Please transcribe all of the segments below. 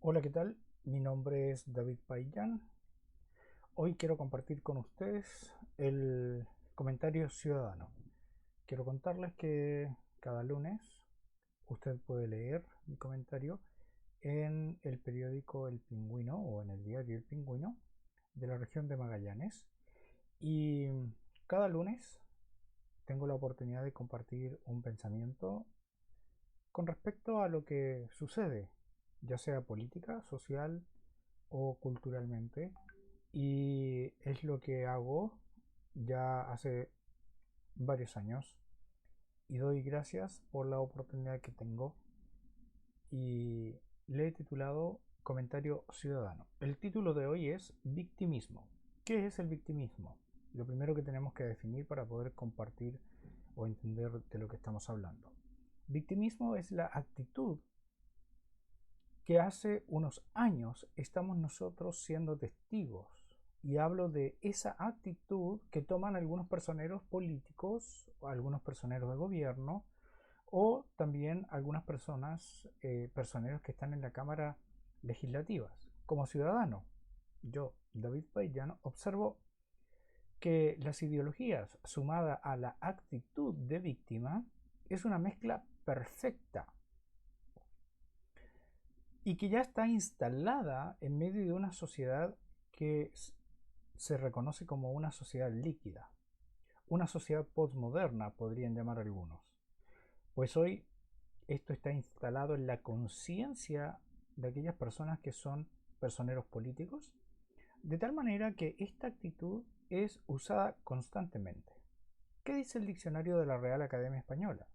Hola, ¿qué tal? Mi nombre es David Payán. Hoy quiero compartir con ustedes el comentario ciudadano. Quiero contarles que cada lunes usted puede leer mi comentario en el periódico El Pingüino o en el diario El Pingüino de la región de Magallanes. Y cada lunes tengo la oportunidad de compartir un pensamiento con respecto a lo que sucede, ya sea política, social o culturalmente. Y es lo que hago ya hace varios años. Y doy gracias por la oportunidad que tengo. Y le he titulado Comentario Ciudadano. El título de hoy es Victimismo. ¿Qué es el victimismo? Lo primero que tenemos que definir para poder compartir o entender de lo que estamos hablando. Victimismo es la actitud que hace unos años estamos nosotros siendo testigos. Y hablo de esa actitud que toman algunos personeros políticos, o algunos personeros de gobierno, o también algunas personas, personeros que están en la Cámara Legislativas. Como ciudadano, yo, David Payano, observo que las ideologías sumada a la actitud de víctima es una mezcla perfecta y que ya está instalada en medio de una sociedad que se reconoce como una sociedad líquida, una sociedad postmoderna, podrían llamar algunos. Pues hoy esto está instalado en la conciencia de aquellas personas que son personeros políticos, de tal manera que esta actitud es usada constantemente. ¿Qué dice el diccionario de la Real Academia Española?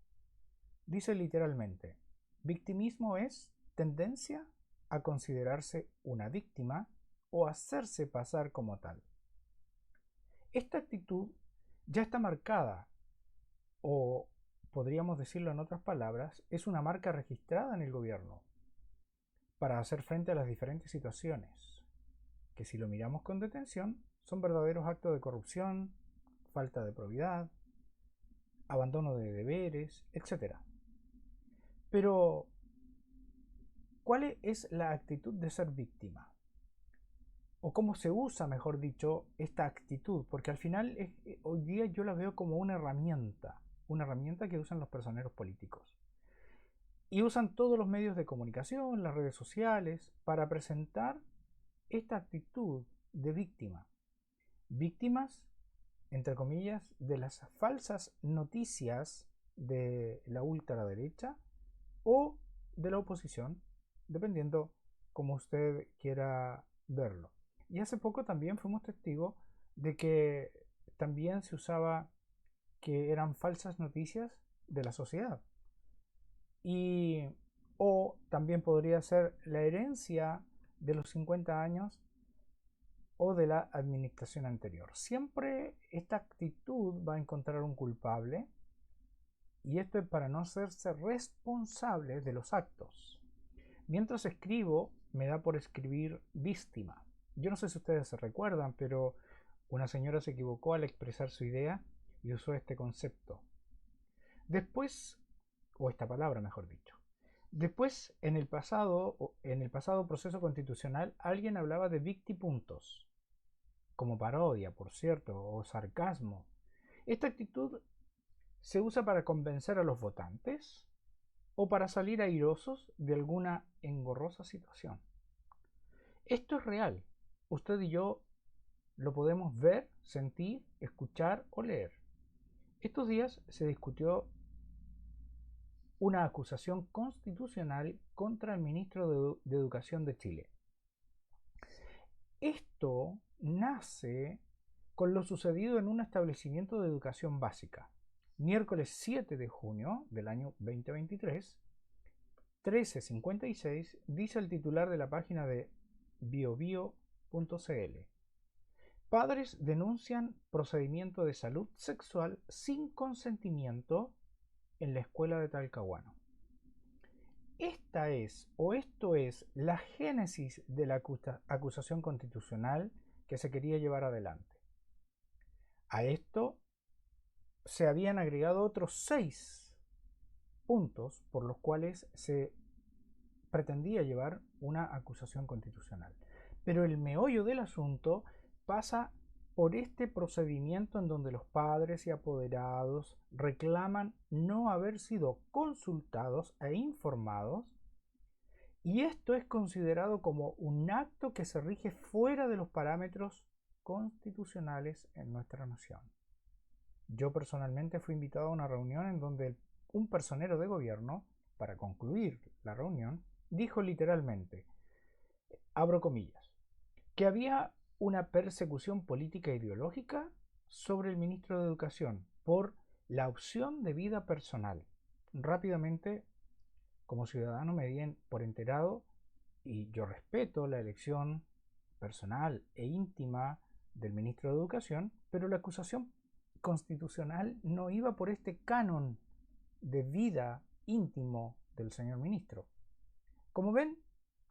Dice literalmente, victimismo es tendencia a considerarse una víctima o hacerse pasar como tal. Esta actitud ya está marcada, o podríamos decirlo en otras palabras, es una marca registrada en el gobierno para hacer frente a las diferentes situaciones, que si lo miramos con detención, son verdaderos actos de corrupción, falta de probidad, abandono de deberes, etc. Pero, ¿cuál es la actitud de ser víctima? O cómo se usa, mejor dicho, esta actitud, porque al final hoy día yo la veo como una herramienta que usan los personeros políticos. Y usan todos los medios de comunicación, las redes sociales, para presentar esta actitud de víctima. Víctimas, entre comillas, de las falsas noticias de la ultraderecha o de la oposición, dependiendo como usted quiera verlo. Y hace poco también fuimos testigos de que también se usaba que eran falsas noticias de la sociedad. Y o también podría ser la herencia de los 50 años o de la administración anterior. Siempre esta actitud va a encontrar un culpable y esto es para no hacerse responsable de los actos. Mientras escribo, me da por escribir víctima. Yo no sé si ustedes se recuerdan, pero una señora se equivocó al expresar su idea y usó este concepto. Después, o esta palabra mejor dicho. Después, en el pasado proceso constitucional, alguien hablaba de victipuntos, como parodia, por cierto, o sarcasmo. Esta actitud se usa para convencer a los votantes o para salir airosos de alguna engorrosa situación. Esto es real. Usted y yo lo podemos ver, sentir, escuchar o leer. Estos días se discutió una acusación constitucional contra el ministro de Educación de Chile. Esto nace con lo sucedido en un establecimiento de educación básica. Miércoles 7 de junio del año 2023, 13:56, dice el titular de la página de biobio.cl. Padres denuncian procedimiento de salud sexual sin consentimiento en la escuela de Talcahuano. Esta es, o esto es, la génesis de la acusación constitucional que se quería llevar adelante. A esto se habían agregado otros 6 puntos por los cuales se pretendía llevar una acusación constitucional. Pero el meollo del asunto pasa por este procedimiento en donde los padres y apoderados reclaman no haber sido consultados e informados, y esto es considerado como un acto que se rige fuera de los parámetros constitucionales en nuestra nación. Yo personalmente fui invitado a una reunión en donde un personero de gobierno, para concluir la reunión, dijo literalmente, abro comillas, que había una persecución política e ideológica sobre el ministro de Educación por la opción de vida personal. Rápidamente, como ciudadano, me di por enterado, y yo respeto la elección personal e íntima del ministro de Educación, pero la acusación constitucional no iba por este canon de vida íntimo del señor ministro. Como ven,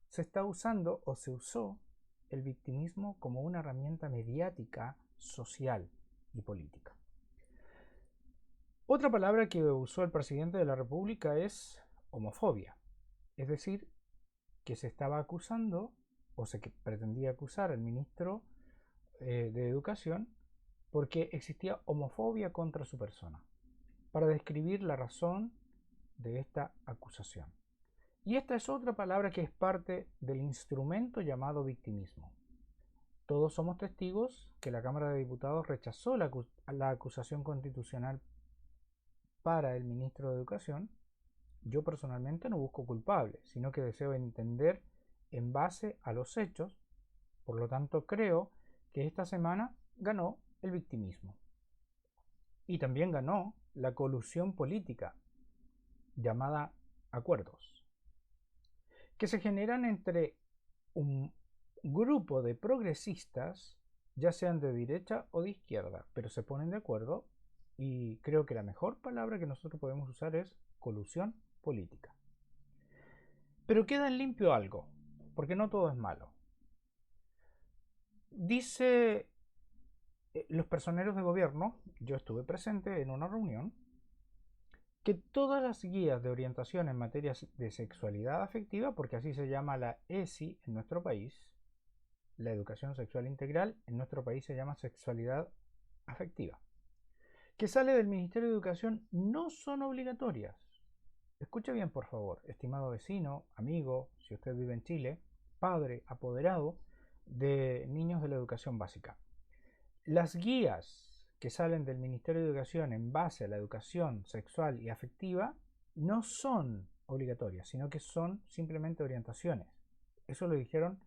se está usando o se usó el victimismo como una herramienta mediática, social y política. Otra palabra que usó el presidente de la República es homofobia, es decir, que se estaba acusando o se pretendía acusar al ministro de Educación porque existía homofobia contra su persona, para describir la razón de esta acusación. Y esta es otra palabra que es parte del instrumento llamado victimismo. Todos somos testigos que la Cámara de Diputados rechazó la acusación constitucional para el ministro de Educación. Yo personalmente no busco culpable, sino que deseo entender en base a los hechos. Por lo tanto, creo que esta semana ganó el victimismo. Y también ganó la colusión política, llamada acuerdos, que se generan entre un grupo de progresistas, ya sean de derecha o de izquierda, pero se ponen de acuerdo, y creo que la mejor palabra que nosotros podemos usar es colusión política. Pero queda en limpio algo, porque no todo es malo. Dice los personeros de gobierno, yo estuve presente en una reunión, que todas las guías de orientación en materia de sexualidad afectiva, porque así se llama la ESI en nuestro país, la educación sexual integral en nuestro país se llama sexualidad afectiva, que sale del Ministerio de Educación, no son obligatorias. Escuche bien, por favor, estimado vecino, amigo, si usted vive en Chile, padre, apoderado de niños de la educación básica. Las guías que salen del Ministerio de Educación en base a la educación sexual y afectiva no son obligatorias, sino que son simplemente orientaciones. Eso lo dijeron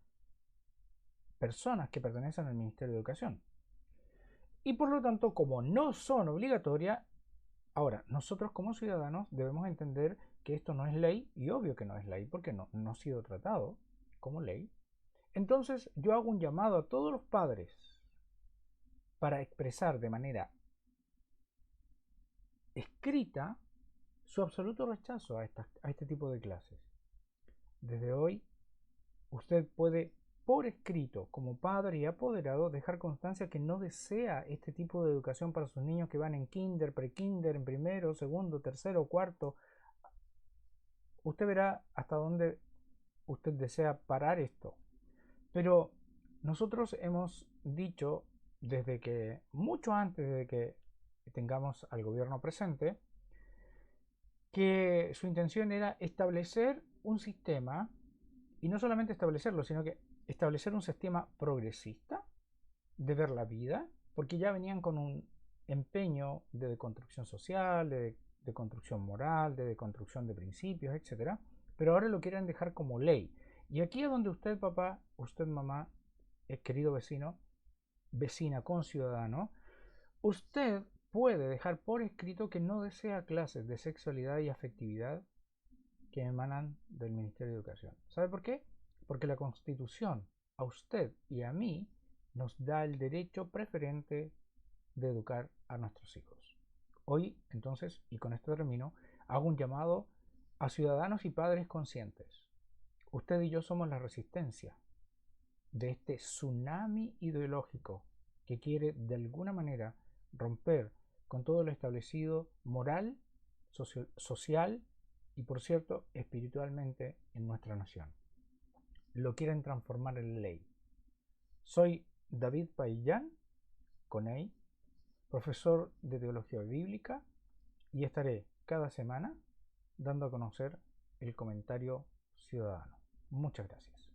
personas que pertenecen al Ministerio de Educación. Y por lo tanto, como no son obligatorias, ahora nosotros como ciudadanos debemos entender que esto no es ley, y obvio que no es ley porque no ha sido tratado como ley. Entonces yo hago un llamado a todos los padres para expresar de manera escrita su absoluto rechazo a este tipo de clases. Desde hoy, usted puede, por escrito, como padre y apoderado, dejar constancia que no desea este tipo de educación para sus niños que van en kinder, pre-kinder, en primero, segundo, tercero, cuarto. Usted verá hasta dónde usted desea parar esto. Pero nosotros hemos dicho desde que, mucho antes de que tengamos al gobierno presente, que su intención era establecer un sistema, y no solamente establecerlo, sino que establecer un sistema progresista de ver la vida, porque ya venían con un empeño de deconstrucción social, de deconstrucción moral, de deconstrucción de principios, etc. Pero ahora lo quieren dejar como ley. Y aquí es donde usted, papá, usted, mamá, querido vecino, vecina, conciudadano, usted puede dejar por escrito que no desea clases de sexualidad y afectividad que emanan del Ministerio de Educación. ¿Sabe por qué? Porque la Constitución a usted y a mí nos da el derecho preferente de educar a nuestros hijos. Hoy, entonces, y con esto termino, hago un llamado a ciudadanos y padres conscientes. Usted y yo somos la resistencia de este tsunami ideológico que quiere de alguna manera romper con todo lo establecido moral, social y, por cierto, espiritualmente en nuestra nación. Lo quieren transformar en ley. Soy David Paillán, Coney, profesor de Teología Bíblica, y estaré cada semana dando a conocer el comentario ciudadano. Muchas gracias.